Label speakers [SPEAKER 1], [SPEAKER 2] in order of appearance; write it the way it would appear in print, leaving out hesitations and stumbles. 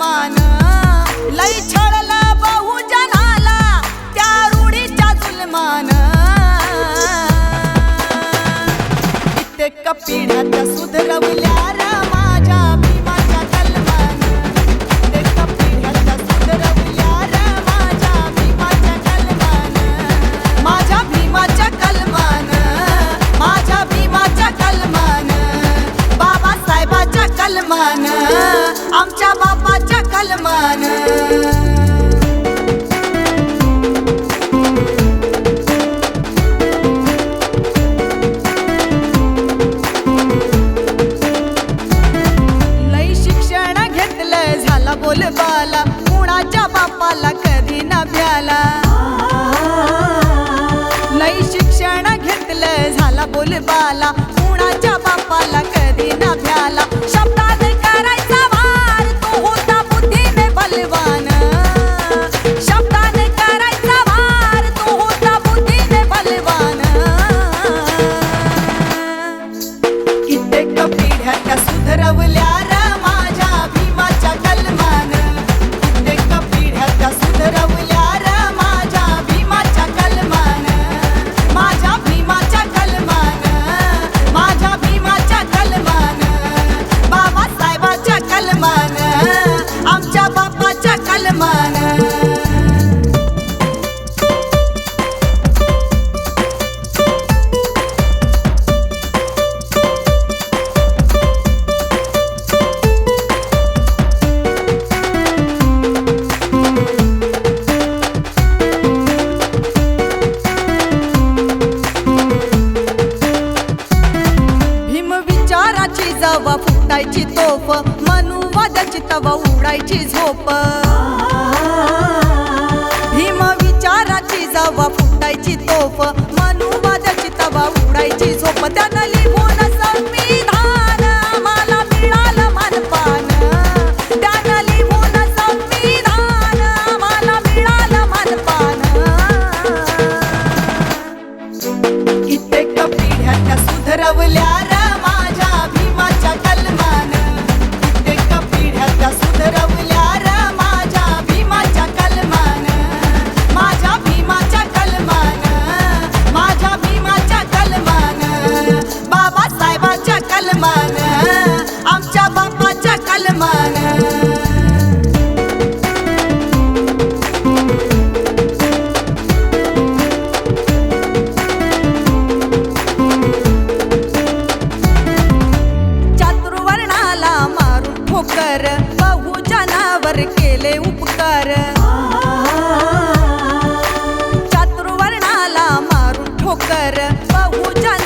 [SPEAKER 1] कलमान लई छळला बहुजनाला त्या रूढीच्या जुलमान कित्येक पिढ्या सुधरवल्या र माझ्या भीमाच्या कलमान कित्येक पिढ्या सुधरवल्या र माझ्या भीमाच्या कलमान माझ्या भीमाच्या कलमान माझ्या भीमाच्या कलमान बाबासाहेबाच्या कलमान आमच्या बापाच्या कलमान लई शिक्षण घेतलं झाला बोलबाला कुणाच्या बापाला कधी न भ्याला लई शिक्षण घेतलं झाला बोलबाला कुणाच्या बापाला कधी न भ्याला शब्दात करायचा वार तो होता बुद्धीने बलवान शब्दाने करायचा वार तो होता बुद्धीने बलवान कित्येक पिढ्या त्या सुधरवल्या र माझ्या भीमाच्या कलमान कित्येक पिढ्या त्या सुधरवल्या र माझ्या भीमाच्या कलमान माझ्या भीमाच्या कलमान माझ्या भीमाच्या कलमान बाबासाहेबाच्या कलमान आमच्या बापाच्या कलमान भीम विचाराची जवा फुटायची तोफ मनुवादाची तवा उडायची झोप भीम विचाराची जवा फुटायची तोफ मनुवादाची तवा उडायची झोप त्यानं लिहून संविधान आम्हाला मिळालं मानपान त्यानं लिहून संविधान आम्हाला मिळालं मानपान कित्येक पिढ्या त्या सुधरवल्या र माझ्या भीमाच्या कलमान कित्येक पिढ्या त्या सुधरवल्या र माझ्या भीमाच्या कलमान माझ्या भीमाच्या कलमान माझ्या भीमाच्या कलमान बाबासाहेबाच्या कलमान आमच्या बापाच्या कलमान चातुर्वर्णाला मारून ठोकर बहुजनावर केले उपकार चातुर्वर्णाला मारून ठोकर बहुजन